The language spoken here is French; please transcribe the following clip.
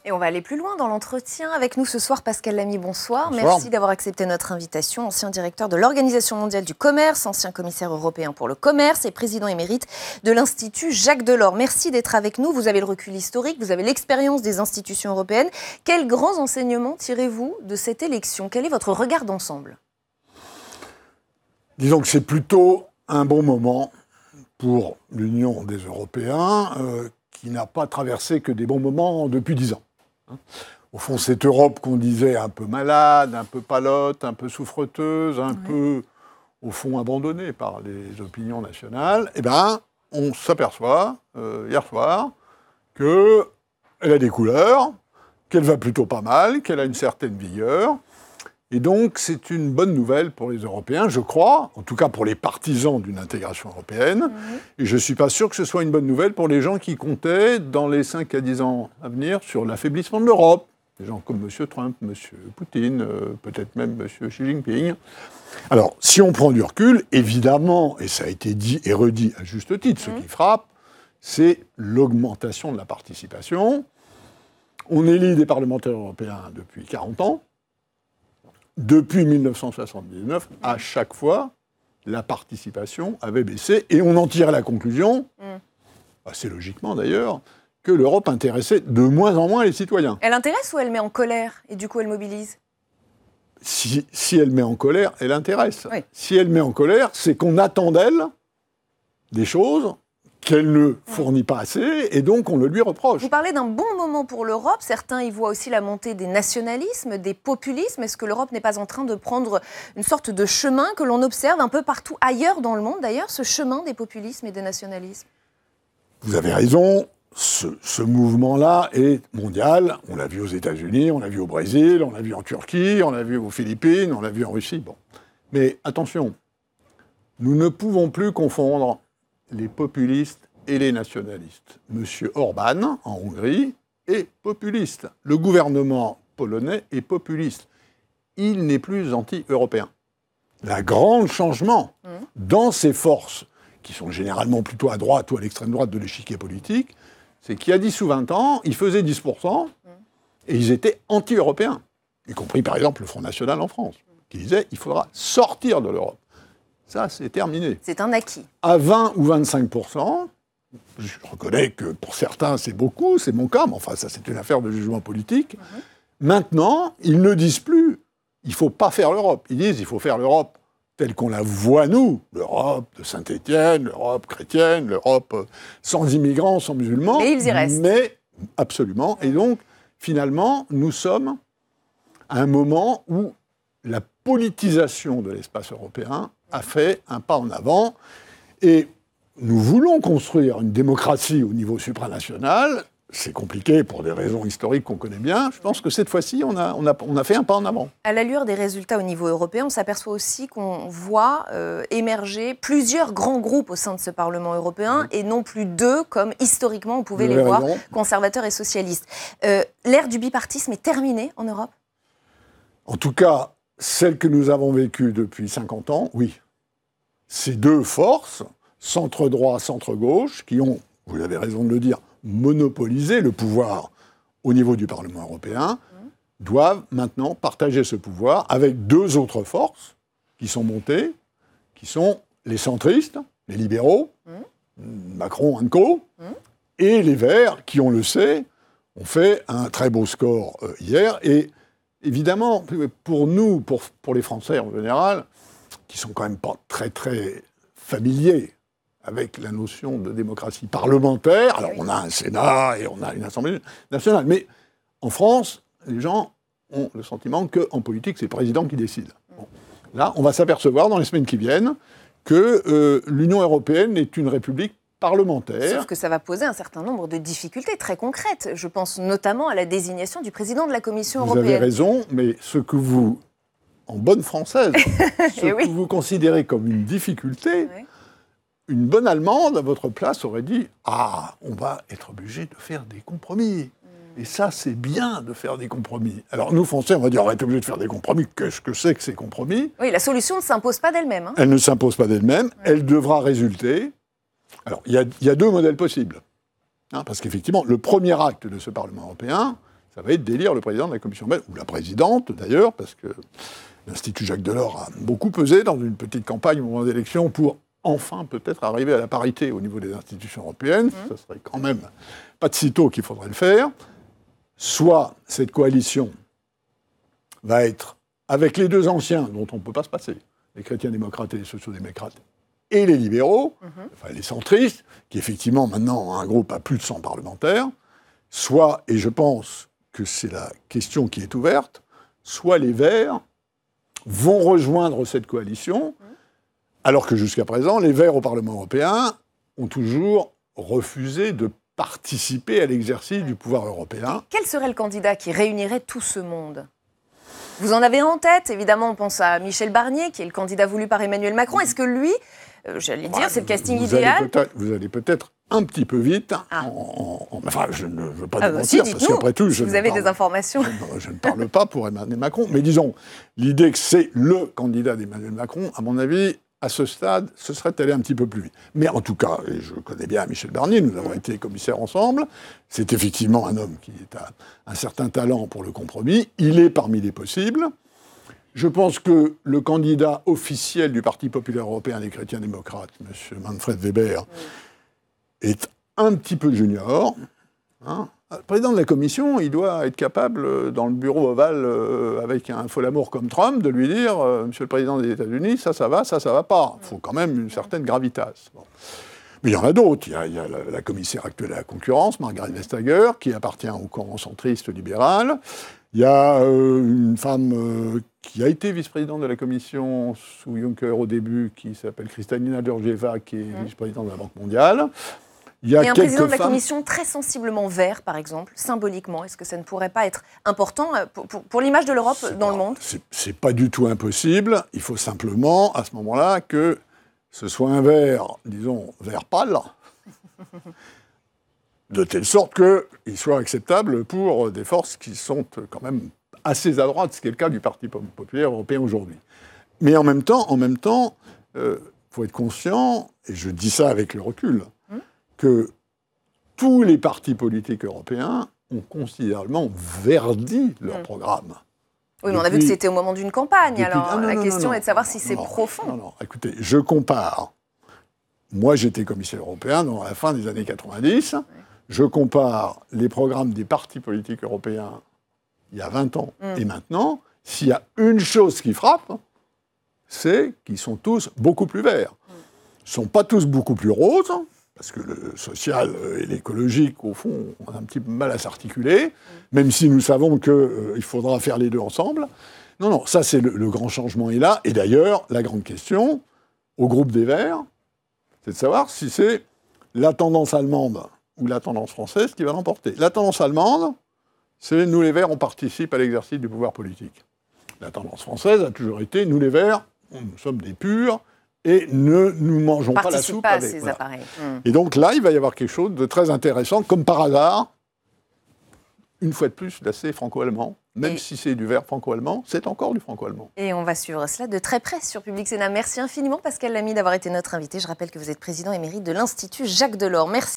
Et on va aller plus loin dans l'entretien. Avec nous ce soir, Pascal Lamy, bonsoir. Bonsoir. Merci d'avoir accepté notre invitation. Ancien directeur de l'Organisation mondiale du commerce, ancien commissaire européen pour le commerce et président émérite de l'Institut Jacques Delors. Merci d'être avec nous. Vous avez le recul historique, vous avez l'expérience des institutions européennes. Quels grands enseignements tirez-vous de cette élection ? Quel est votre regard d'ensemble ? Disons que c'est plutôt un bon moment pour l'Union des Européens qui n'a pas traversé que des bons moments depuis 10 ans. Au fond, cette Europe qu'on disait un peu malade, un peu palote, un peu souffreteuse, un peu, au fond, abandonnée par les opinions nationales, eh ben, on s'aperçoit, hier soir, qu'elle a des couleurs, qu'elle va plutôt pas mal, qu'elle a une certaine vigueur. Et donc, c'est une bonne nouvelle pour les Européens, je crois, en tout cas pour les partisans d'une intégration européenne. Et je ne suis pas sûr que ce soit une bonne nouvelle pour les gens qui comptaient, dans les 5 à 10 ans à venir, sur l'affaiblissement de l'Europe. Des gens comme M. Trump, M. Poutine, peut-être même M. Xi Jinping. Alors, si on prend du recul, évidemment, et ça a été dit et redit à juste titre, ce qui frappe, c'est l'augmentation de la participation. On élit des parlementaires européens depuis 40 ans. Depuis 1979, à chaque fois, la participation avait baissé. Et on en tire la conclusion, assez logiquement d'ailleurs, que l'Europe intéressait de moins en moins les citoyens. Elle intéresse ou elle met en colère et du coup elle mobilise ? Si elle met en colère, elle intéresse. Oui. Si elle met en colère, c'est qu'on attend d'elle des choses qu'elle ne fournit pas assez, et donc on le lui reproche. Vous parlez d'un bon moment pour l'Europe. Certains y voient aussi la montée des nationalismes, des populismes. Est-ce que l'Europe n'est pas en train de prendre une sorte de chemin que l'on observe un peu partout ailleurs dans le monde, d'ailleurs, ce chemin des populismes et des nationalismes ? Vous avez raison, ce mouvement-là est mondial. On l'a vu aux États-Unis, on l'a vu au Brésil, on l'a vu en Turquie, on l'a vu aux Philippines, on l'a vu en Russie. Bon. Mais attention, nous ne pouvons plus confondre les populistes et les nationalistes. Monsieur Orban, en Hongrie, est populiste. Le gouvernement polonais est populiste. Il n'est plus anti-européen. Le grand changement dans ces forces, qui sont généralement plutôt à droite ou à l'extrême droite de l'échiquier politique, c'est qu'il y a 10 ou 20 ans, ils faisaient 10% et ils étaient anti-européens. Y compris, par exemple, le Front National en France, qui disait qu'il faudra sortir de l'Europe. Ça, c'est terminé. C'est un acquis. À 20 ou 25%, je reconnais que pour certains, c'est beaucoup, c'est mon cas, mais enfin, ça, c'est une affaire de jugement politique. Maintenant, ils ne disent plus « il ne faut pas faire l'Europe ». Ils disent « il faut faire l'Europe telle qu'on la voit, nous ». L'Europe de Saint-Étienne, l'Europe chrétienne, l'Europe sans immigrants, sans musulmans. Mais ils y restent. Mais, absolument. Et donc, finalement, nous sommes à un moment où la politisation de l'espace européen a fait un pas en avant. Et nous voulons construire une démocratie au niveau supranational. C'est compliqué pour des raisons historiques qu'on connaît bien. Je pense que cette fois-ci, on a fait un pas en avant. À l'allure des résultats au niveau européen, on s'aperçoit aussi qu'on voit émerger plusieurs grands groupes au sein de ce Parlement européen et non plus 2, comme historiquement on pouvait les voir, conservateurs et socialistes. L'ère du bipartisme est terminée en Europe ? En tout cas, celle que nous avons vécue depuis 50 ans, oui. Ces deux forces, centre-droit, centre-gauche, qui ont, vous avez raison de le dire, monopolisé le pouvoir au niveau du Parlement européen, doivent maintenant partager ce pouvoir avec 2 autres forces qui sont montées, qui sont les centristes, les libéraux, Macron & co, et les Verts, qui, on le sait, ont fait un très beau score hier. Et évidemment, pour nous, pour les Français en général, qui sont quand même pas très, très familiers avec la notion de démocratie parlementaire. Alors, on a un Sénat et on a une Assemblée nationale. Mais en France, les gens ont le sentiment qu'en politique, c'est le président qui décide. Bon. Là, on va s'apercevoir dans les semaines qui viennent que l'Union européenne est une république parlementaire. Sauf que ça va poser un certain nombre de difficultés très concrètes. Je pense notamment à la désignation du président de la Commission européenne. Vous avez raison, mais ce que vous, en bonne française, ce que vous considérez comme une difficulté, une bonne Allemande, à votre place, aurait dit « Ah, on va être obligé de faire des compromis. » Et ça, c'est bien de faire des compromis. Alors nous, Français, on va dire « On va être obligé de faire des compromis. Qu'est-ce que c'est que ces compromis ?» Oui, la solution ne s'impose pas d'elle-même. Hein. Elle ne s'impose pas d'elle-même. Elle devra résulter. Alors, il y a 2 modèles possibles. Hein, parce qu'effectivement, le premier acte de ce Parlement européen, ça ça va être d'élire le président de la Commission européenne, ou la présidente d'ailleurs, parce que l'Institut Jacques Delors a beaucoup pesé dans une petite campagne au moment des élections pour enfin peut-être arriver à la parité au niveau des institutions européennes. Ça serait quand même pas de sitôt qu'il faudrait le faire. Soit cette coalition va être avec les deux anciens, dont on ne peut pas se passer, les chrétiens démocrates et les sociaux-démocrates, et les libéraux, enfin les centristes, qui effectivement maintenant ont un groupe à plus de 100 parlementaires, soit, et je pense que c'est la question qui est ouverte, soit les Verts vont rejoindre cette coalition, alors que jusqu'à présent, les Verts au Parlement européen ont toujours refusé de participer à l'exercice du pouvoir européen. Quel serait le candidat qui réunirait tout ce monde ? Vous en avez en tête, évidemment, on pense à Michel Barnier, qui est le candidat voulu par Emmanuel Macron. Est-ce que lui, j'allais dire, c'est le casting idéal ? Vous allez peut-être un petit peu vite. Enfin, je ne veux pas mentir, parce qu'après tout, vous avez des informations. Je ne parle pas pour Emmanuel Macron. Mais disons, l'idée que c'est le candidat d'Emmanuel Macron, à mon avis, à ce stade, ce serait d'aller un petit peu plus vite. Mais en tout cas, et je connais bien Michel Barnier, nous avons été commissaires ensemble, c'est effectivement un homme qui a un certain talent pour le compromis, il est parmi les possibles. Je pense que le candidat officiel du Parti populaire européen des chrétiens démocrates, M. Manfred Weber, est un petit peu junior. Le président de la Commission, il doit être capable, dans le bureau ovale, avec un fol amour comme Trump, de lui dire « Monsieur le Président des États-Unis, ça va pas. » Il faut quand même une certaine gravitas. Bon. Mais il y en a d'autres. Il y a la commissaire actuelle à la concurrence, Margrethe Vestager, qui appartient au camp centriste libéral. Il y a une femme qui a été vice-présidente de la Commission sous Juncker au début, qui s'appelle Kristalina Georgieva, qui est vice-présidente de la Banque mondiale. Il y a un président de la Commission très sensiblement vert, par exemple, symboliquement. Est-ce que ça ne pourrait pas être important pour l'image de l'Europe dans le monde ? C'est pas du tout impossible. Il faut simplement, à ce moment-là, que ce soit un vert, disons, vert pâle, de telle sorte qu'il soit acceptable pour des forces qui sont quand même assez à droite, ce qui est le cas du Parti populaire européen aujourd'hui. Mais en même temps, faut être conscient, et je dis ça avec le recul, que tous les partis politiques européens ont considérablement verdi leur programme. Oui, mais on a vu que c'était au moment d'une campagne, alors la question est de savoir si c'est profond. Non, écoutez, je compare. Moi, j'étais commissaire européen dans la fin des années 90. Je compare les programmes des partis politiques européens il y a 20 ans et maintenant. S'il y a une chose qui frappe, c'est qu'ils sont tous beaucoup plus verts. Ils ne sont pas tous beaucoup plus roses, parce que le social et l'écologique, au fond, ont un petit peu mal à s'articuler, même si nous savons qu'il faudra faire les deux ensemble. Non, ça, c'est le grand changement est là. Et d'ailleurs, la grande question, au groupe des Verts, c'est de savoir si c'est la tendance allemande ou la tendance française qui va l'emporter. La tendance allemande, c'est nous, les Verts, on participe à l'exercice du pouvoir politique. La tendance française a toujours été, nous, les Verts, nous sommes des purs, et ne nous mangeons pas la soupe avec. Ces appareils. Et donc là, il va y avoir quelque chose de très intéressant, comme par hasard, une fois de plus, d'assez franco-allemand. Même si c'est du vert franco-allemand, c'est encore du franco-allemand. Et on va suivre cela de très près sur Public Sénat. Merci infiniment, Pascal Lamy, d'avoir été notre invité. Je rappelle que vous êtes président émérite de l'Institut Jacques Delors. Merci.